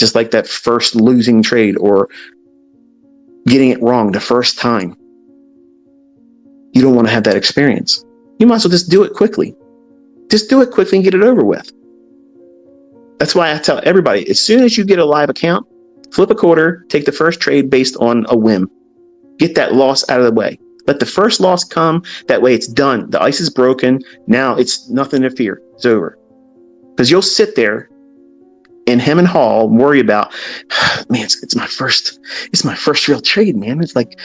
Just like that first losing trade or getting it wrong the first time. You don't want to have that experience. You might as well just do it quickly. Just do it quickly and get it over with. That's why I tell everybody, as soon as you get a live account, flip a quarter, take the first trade based on a whim. Get that loss out of the way. Let the first loss come. That way it's done. The ice is broken. Now it's nothing to fear. It's over. Because you'll sit there and hem and haw, worry about, man, it's my first real trade, man. It's like,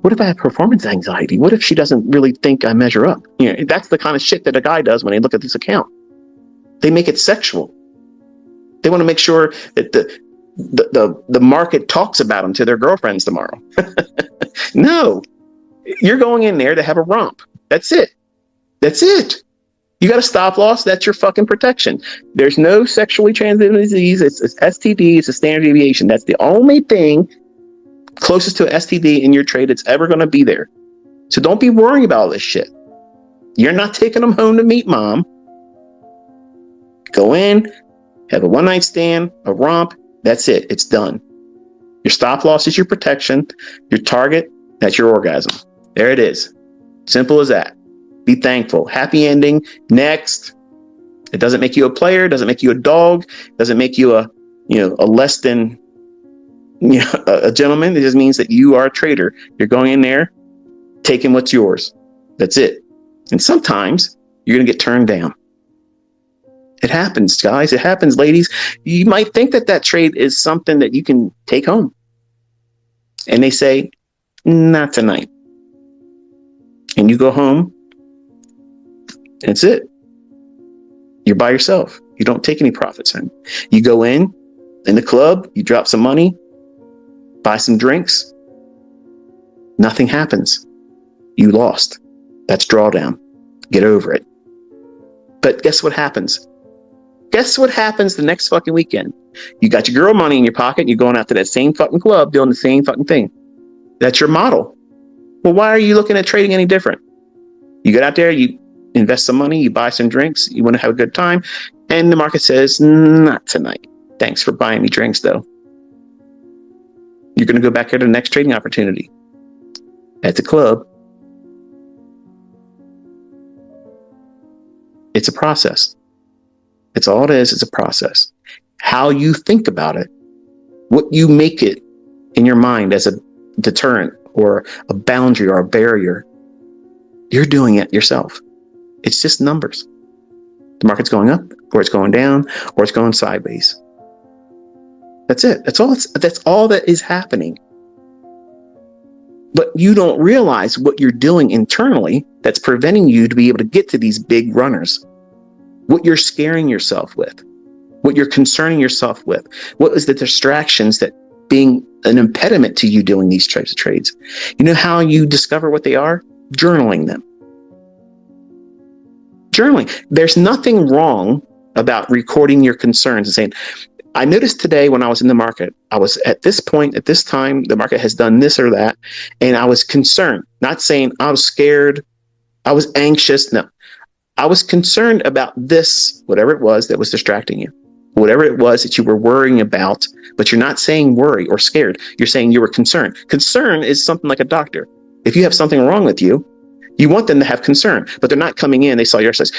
what if I have performance anxiety? What if she doesn't really think I measure up? That's the kind of shit that a guy does when they look at this account. They make it sexual. They want to make sure that the market talks about them to their girlfriends tomorrow. No, you're going in there to have a romp. That's it. You got a stop loss. That's your fucking protection. There's no sexually transmitted disease. It's STD. It's a standard deviation. That's the only thing closest to an STD in your trade that's ever going to be there. So don't be worrying about all this shit. You're not taking them home to meet mom. Go in, have a one-night stand, a romp. That's it. It's done. Your stop loss is your protection. Your target, that's your orgasm. There it is. Simple as that. Be thankful. Happy ending. Next. It doesn't make you a player. Doesn't make you a dog. Doesn't make you a less than a gentleman. It just means that you are a trader. You're going in there, taking what's yours. That's it. And sometimes you're going to get turned down. It happens, guys. It happens, ladies. You might think that trade is something that you can take home. And they say, not tonight. And you go home. That's it. You're by yourself. You don't take any profits home. You go in the club, you drop some money, buy some drinks. Nothing happens. You lost. That's drawdown. Get over it. But guess what happens? Guess what happens the next fucking weekend? You got your girl money in your pocket and you're going out to that same fucking club doing the same fucking thing. That's your model. Well, why are you looking at trading any different? You get out there, you invest some money, you buy some drinks, you want to have a good time, and the market says, not tonight. Thanks for buying me drinks, though. You're going to go back here to the next trading opportunity at the club. It's a process. It's all it is. It's a process. How you think about it, what you make it in your mind as a deterrent or a boundary or a barrier, you're doing it yourself. It's just numbers. The market's going up, or it's going down, or it's going sideways. That's it. That's all that is happening. But you don't realize what you're doing internally that's preventing you to be able to get to these big runners. What you're scaring yourself with, what you're concerning yourself with, what is the distractions that being an impediment to you doing these types of trades. You know how you discover what they are? Journaling them. Journaling. There's nothing wrong about recording your concerns and saying, I noticed today when I was in the market, I was at this point, at this time, the market has done this or that, and I was concerned. Not saying I was scared, I was anxious. No, I was concerned about this, whatever it was that was distracting you, whatever it was that you were worrying about, but you're not saying worry or scared. You're saying you were concerned. Concern is something like a doctor. If you have something wrong with you, you want them to have concern, but they're not coming in. They saw your says,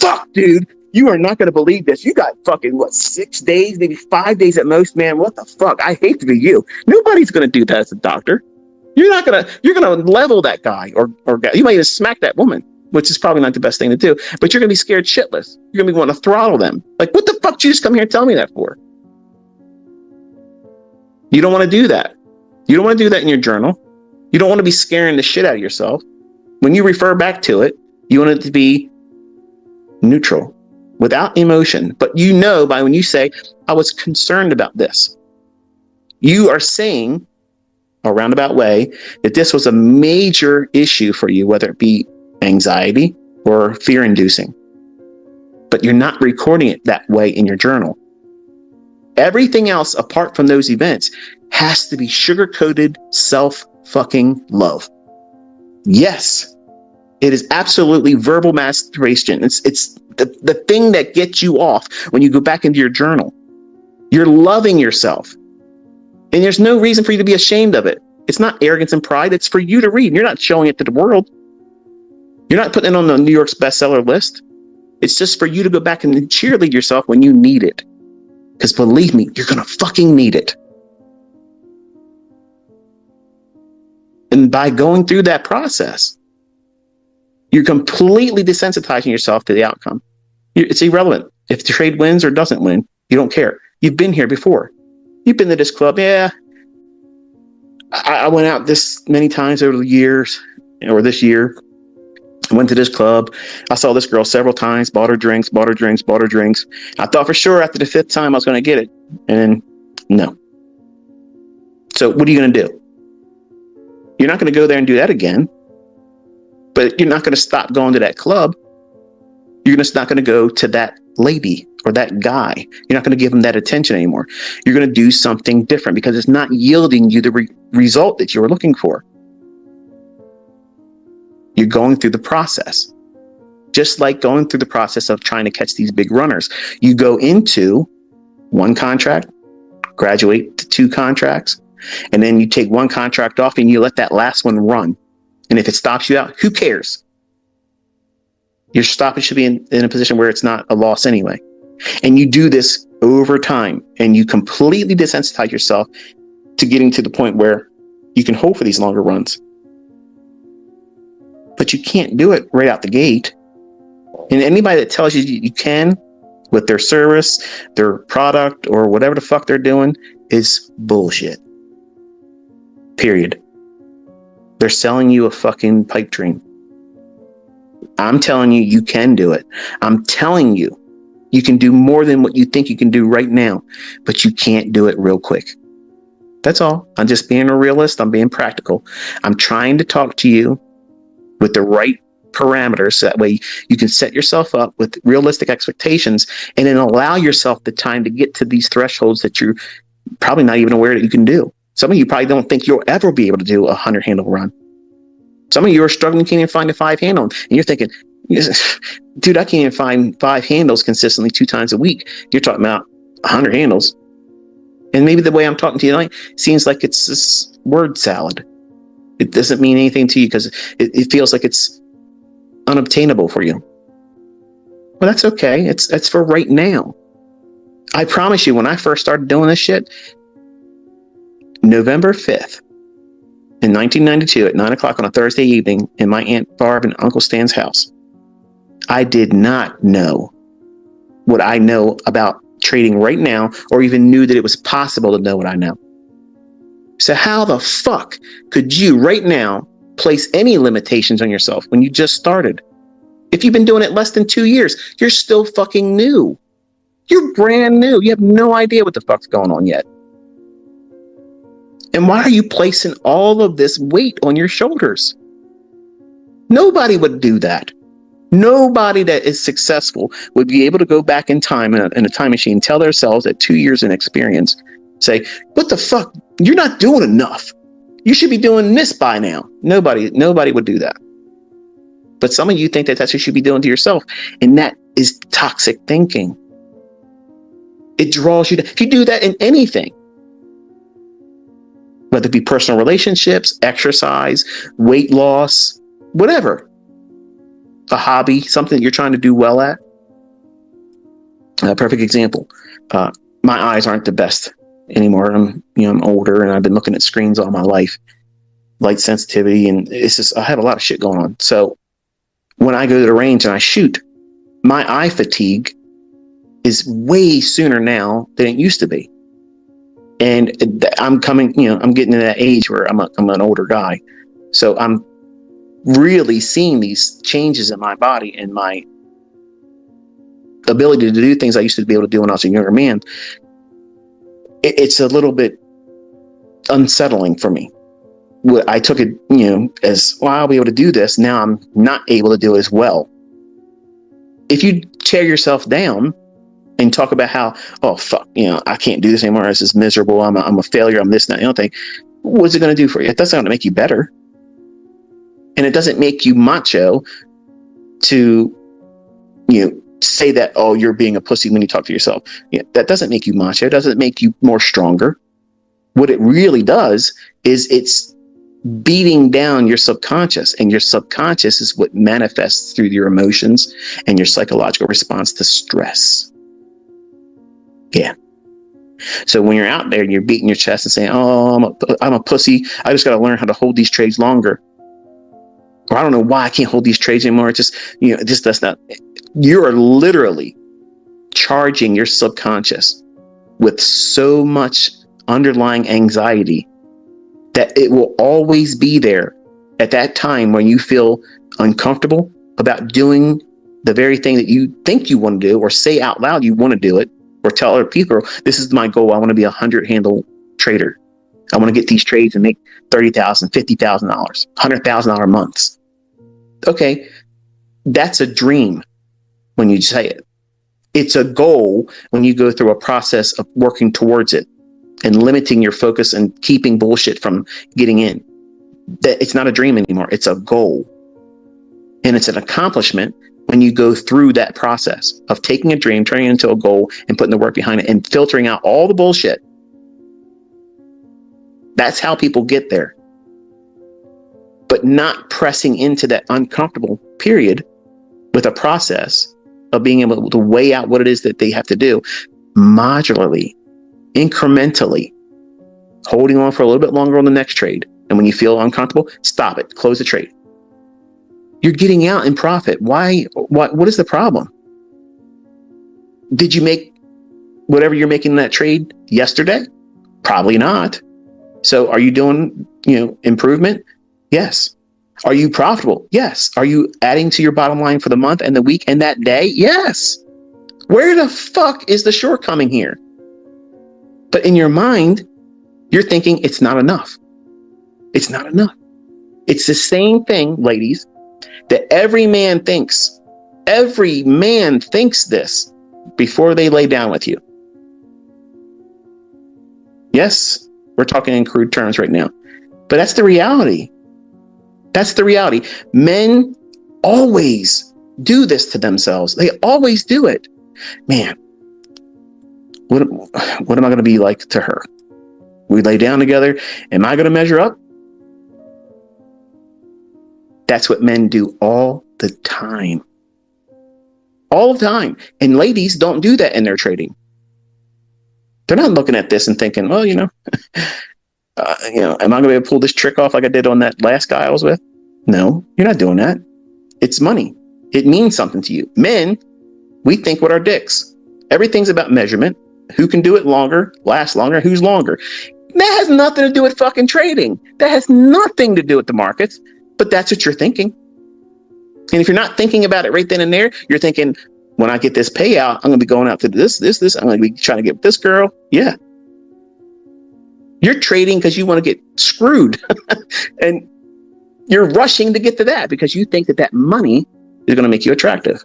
fuck, dude, you are not going to believe this. You got fucking, 6 days, maybe 5 days at most, man. What the fuck? I hate to be you. Nobody's going to do that as a doctor. You're going to level that guy or you might even smack that woman, which is probably not the best thing to do, but you're going to be scared shitless. You're going to be wanting to throttle them. Like, what the fuck did you just come here and tell me that for? You don't want to do that. You don't want to do that in your journal. You don't want to be scaring the shit out of yourself. When you refer back to it, you want it to be neutral, without emotion. But by when you say, I was concerned about this, you are saying, a roundabout way, that this was a major issue for you, whether it be anxiety or fear-inducing. But you're not recording it that way in your journal. Everything else apart from those events has to be sugar-coated self-fucking love. Yes, it is absolutely verbal masturbation. It's the thing that gets you off when you go back into your journal. You're loving yourself. And there's no reason for you to be ashamed of it. It's not arrogance and pride. It's for you to read. You're not showing it to the world. You're not putting it on the New York's bestseller list. It's just for you to go back and cheerlead yourself when you need it. Because believe me, you're going to fucking need it. And by going through that process, you're completely desensitizing yourself to the outcome. It's irrelevant. If the trade wins or doesn't win, you don't care. You've been here before. You've been to this club. Yeah. I went out this many times over the years, or this year. I went to this club. I saw this girl several times, bought her drinks. I thought for sure after the 5th time I was going to get it. And no. So what are you going to do? You're not going to go there and do that again. But you're not going to stop going to that club. You're just not going to go to that lady or that guy. You're not going to give them that attention anymore. You're going to do something different because it's not yielding you the result that you were looking for. You're going through the process. Just like going through the process of trying to catch these big runners. You go into 1 contract, graduate to 2 contracts, and then you take 1 contract off and you let that last one run. And if it stops you out, who cares? Your stoppage should be in a position where it's not a loss anyway. And you do this over time and you completely desensitize yourself to getting to the point where you can hope for these longer runs. But you can't do it right out the gate. And anybody that tells you you can with their service, their product, or whatever the fuck they're doing is bullshit. Period. They're selling you a fucking pipe dream. I'm telling you, you can do it. I'm telling you, you can do more than what you think you can do right now, but you can't do it real quick. That's all. I'm just being a realist. I'm being practical. I'm trying to talk to you with the right parameters so that way you can set yourself up with realistic expectations and then allow yourself the time to get to these thresholds that you're probably not even aware that you can do. Some of you probably don't think you'll ever be able to do a 100 handle run. Some of you are struggling, can't even find a 5 handle. And you're thinking, dude, I can't even find 5 handles consistently 2 times a week. You're talking about 100 handles. And maybe the way I'm talking to you tonight seems like it's this word salad. It doesn't mean anything to you because it feels like it's unobtainable for you. Well, that's okay. That's for right now. I promise you, when I first started doing this shit, November 5th, in 1992 at 9:00 on a Thursday evening in my Aunt Barb and Uncle Stan's house, I did not know what I know about trading right now, or even knew that it was possible to know what I know. So how the fuck could you right now place any limitations on yourself when you just started? If you've been doing it less than 2 years, you're still fucking new. You're brand new. You have no idea what the fuck's going on yet. And why are you placing all of this weight on your shoulders? Nobody would do that. Nobody that is successful would be able to go back in time in a time machine, tell themselves at 2 years in experience, say, what the fuck? You're not doing enough. You should be doing this by now. Nobody would do that. But some of you think that that's what you should be doing to yourself. And that is toxic thinking. It draws you to, if you do that in anything, whether it be personal relationships, exercise, weight loss, whatever, a hobby, something you're trying to do well at. A perfect example. My eyes aren't the best anymore. I'm older and I've been looking at screens all my life, light sensitivity, and it's just, I have a lot of shit going on. So when I go to the range and I shoot, my eye fatigue is way sooner now than it used to be. And I'm getting to that age where I'm an older guy. So I'm really seeing these changes in my body and my ability to do things I used to be able to do when I was a younger man. It's a little bit unsettling for me. I took it, as, well, I'll be able to do this. Now I'm not able to do it as well. If you tear yourself down and talk about how, oh, fuck, I can't do this anymore. This is miserable. I'm a failure. I'm this, and that, thing. What's it going to do for you? It doesn't going to make you better. And it doesn't make you macho to, say that, oh, you're being a pussy when you talk to yourself. Yeah, that doesn't make you macho. It doesn't make you more stronger. What it really does is it's beating down your subconscious, and your subconscious is what manifests through your emotions and your psychological response to stress. Yeah. So when you're out there and you're beating your chest and saying, oh, I'm a pussy. I just got to learn how to hold these trades longer. Or I don't know why I can't hold these trades anymore. It just does not. You are literally charging your subconscious with so much underlying anxiety that it will always be there at that time when you feel uncomfortable about doing the very thing that you think you want to do, or say out loud you want to do it, or tell other people, this is my goal. I want to be a 100-handle trader. I want to get these trades and make $30,000, $50,000, $100,000 months. Okay, that's a dream when you say it. It's a goal when you go through a process of working towards it and limiting your focus and keeping bullshit from getting in. That it's not a dream anymore. It's a goal. And it's an accomplishment when you go through that process of taking a dream, turning it into a goal, and putting the work behind it and filtering out all the bullshit. That's how people get there. But not pressing into that uncomfortable period with a process of being able to weigh out what it is that they have to do modularly, incrementally, holding on for a little bit longer on the next trade. And when you feel uncomfortable, stop it, close the trade. You're getting out in profit. Why? What is the problem? Did you make whatever you're making in that trade yesterday? Probably not. So are you doing, improvement? Yes. Are you profitable? Yes. Are you adding to your bottom line for the month and the week and that day? Yes. Where the fuck is the shortcoming here? But in your mind, you're thinking it's not enough. It's not enough. It's the same thing, ladies, that every man thinks. Every man thinks this before they lay down with you. Yes, we're talking in crude terms right now, but that's the reality. That's the reality. Men always do this to themselves. They always do it. Man, what am I going to be like to her? We lay down together. Am I going to measure up? That's what men do all the time. All the time. And ladies don't do that in their trading. They're not looking at this and thinking, well, am I going to be able to pull this trick off like I did on that last guy I was with? No, you're not doing that. It's money. It means something to you. Men, we think with our dicks. Everything's about measurement. Who can do it longer, last longer, who's longer. That has nothing to do with fucking trading. That has nothing to do with the markets. But that's what you're thinking. And if you're not thinking about it right then and there, you're thinking, when I get this payout, I'm going to be going out to this. I'm going to be trying to get this girl. Yeah. You're trading because you want to get screwed. And you're rushing to get to that because you think that money is going to make you attractive.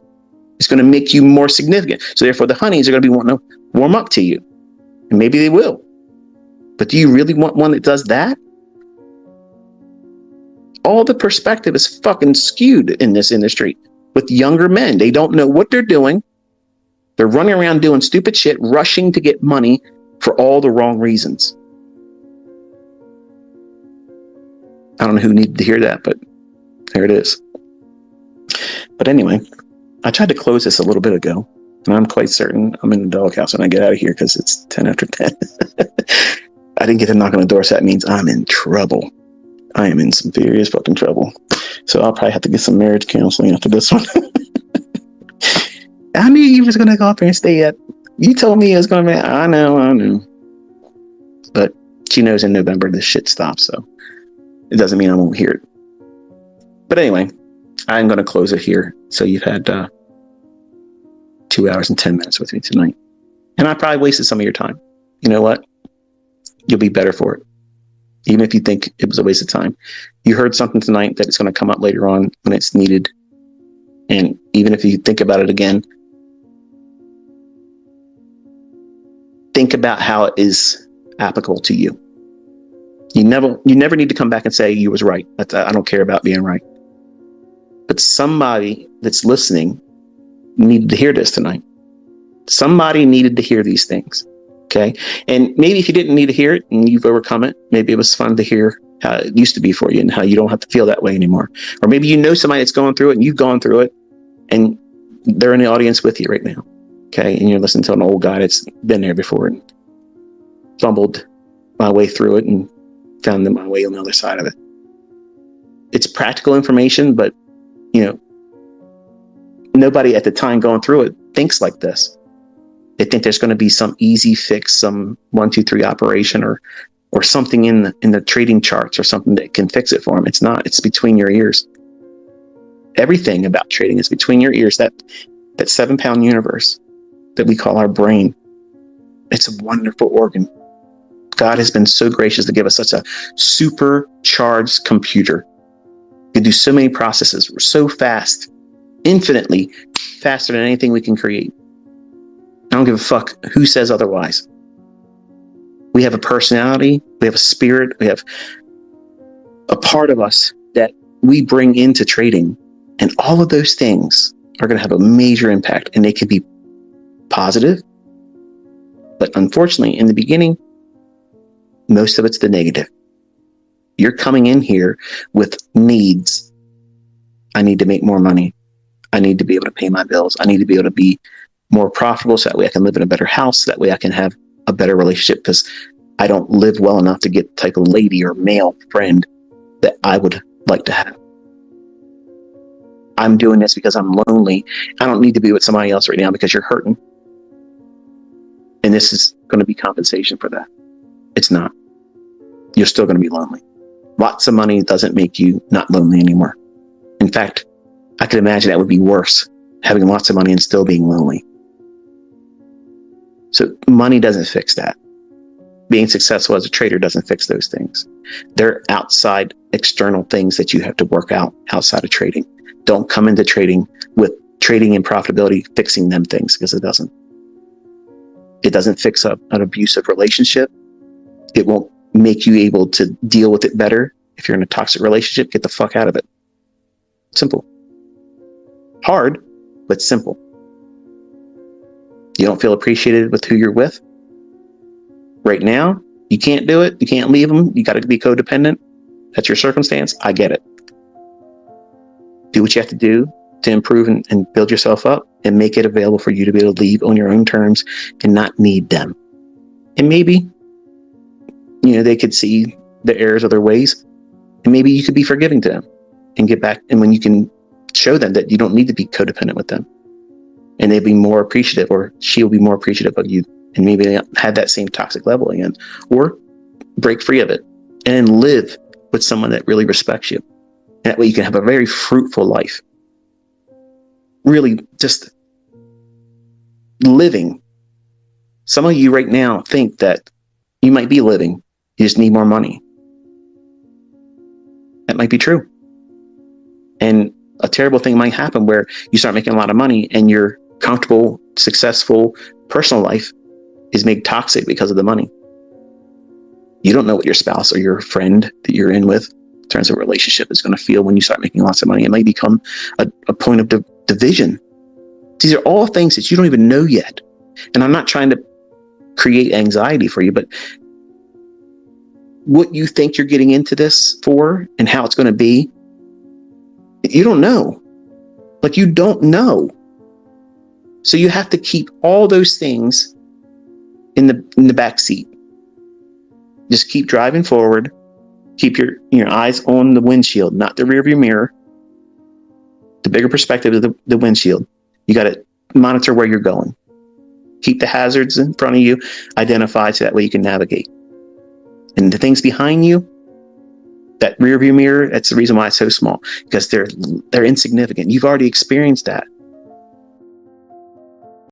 It's going to make you more significant. So therefore, the honeys are going to be wanting to warm up to you. And maybe they will. But do you really want one that does that? All the perspective is fucking skewed in this industry with younger men. They don't know what they're doing. They're running around doing stupid shit, rushing to get money for all the wrong reasons. I don't know who needed to hear that, but there it is. But anyway, I tried to close this a little bit ago, and I'm quite certain I'm in the doghouse when I get out of here because it's 10 after 10. I didn't get to knock on the door, so that means I'm in trouble. I am in some serious fucking trouble. So I'll probably have to get some marriage counseling after this one. I knew you was going to go up there and stay at. You told me it was going to be. I know. But she knows in November this shit stops, so it doesn't mean I won't hear it. But anyway, I'm going to close it here. So you've had 2 hours and 10 minutes with me tonight. And I probably wasted some of your time. You know what? You'll be better for it. Even if you think it was a waste of time. You heard something tonight that it's going to come up later on when it's needed. And even if you think about it again, think about how it is applicable to you. You never need to come back and say you was right. I don't care about being right. But somebody that's listening needed to hear this tonight. Somebody needed to hear these things. Okay. And maybe if you didn't need to hear it and you've overcome it, maybe it was fun to hear how it used to be for you and how you don't have to feel that way anymore. Or maybe you know somebody that's going through it and you've gone through it and they're in the audience with you right now. Okay. And you're listening to an old guy that's been there before and fumbled my way through it and found my way on the other side of it. It's practical information, but nobody at the time going through it thinks like this. They think there's going to be some easy fix, some 1, 2, 3 operation or something in the trading charts or something that can fix it for them. It's not. It's between your ears. Everything about trading is between your ears. That 7-pound universe that we call our brain. It's a wonderful organ. God has been so gracious to give us such a supercharged computer. We can do so many processes. We're so fast, infinitely faster than anything we can create. I don't give a fuck who says otherwise. We have a personality, we have a spirit, we have a part of us that we bring into trading. And all of those things are going to have a major impact, and they can be positive. But unfortunately, in the beginning, most of it's the negative. You're coming in here with needs. I need to make more money. I need to be able to pay my bills. I need to be able to be more profitable so that way I can live in a better house. So that way I can have a better relationship because I don't live well enough to get the type of lady or male friend that I would like to have. I'm doing this because I'm lonely. I don't need to be with somebody else right now because you're hurting. And this is going to be compensation for that. It's not. You're still going to be lonely. Lots of money doesn't make you not lonely anymore. In fact, I could imagine that would be worse, having lots of money and still being lonely. So money doesn't fix that. Being successful as a trader doesn't fix those things. They're outside external things that you have to work out outside of trading. Don't come into trading with trading and profitability fixing them things, because it doesn't. It doesn't fix an abusive relationship. It won't make you able to deal with it better. If you're in a toxic relationship, get the fuck out of it. Simple. Hard, but simple. You don't feel appreciated with who you're with? Right now, you can't do it. You can't leave them. You got to be codependent. That's your circumstance. I get it. Do what you have to do to improve and build yourself up and make it available for you to be able to leave on your own terms and not need them. And maybe, they could see the errors of their ways, and maybe you could be forgiving to them and get back. And when you can show them that you don't need to be codependent with them, and they'll be more appreciative, or she'll be more appreciative of you, and maybe they have that same toxic level again, or break free of it and live with someone that really respects you. And that way you can have a very fruitful life. Really just living. Some of you right now think that you might be living, you just need more money. That might be true. And a terrible thing might happen where you start making a lot of money and your comfortable, successful personal life is made toxic because of the money. You don't know what your spouse or your friend that you're in with in terms of relationship is going to feel when you start making lots of money. It may become a point of division. These are all things that you don't even know yet. And I'm not trying to create anxiety for you, but what you think you're getting into this for and how it's going to be, you don't know. Like, you don't know. So you have to keep all those things in the back seat. Just keep driving forward. Keep your eyes on the windshield, not the rearview mirror. The bigger perspective of the windshield. You got to monitor where you're going. Keep the hazards in front of you identified so that way you can navigate. And the things behind you, that rearview mirror, that's the reason why it's so small, because they're insignificant. You've already experienced that.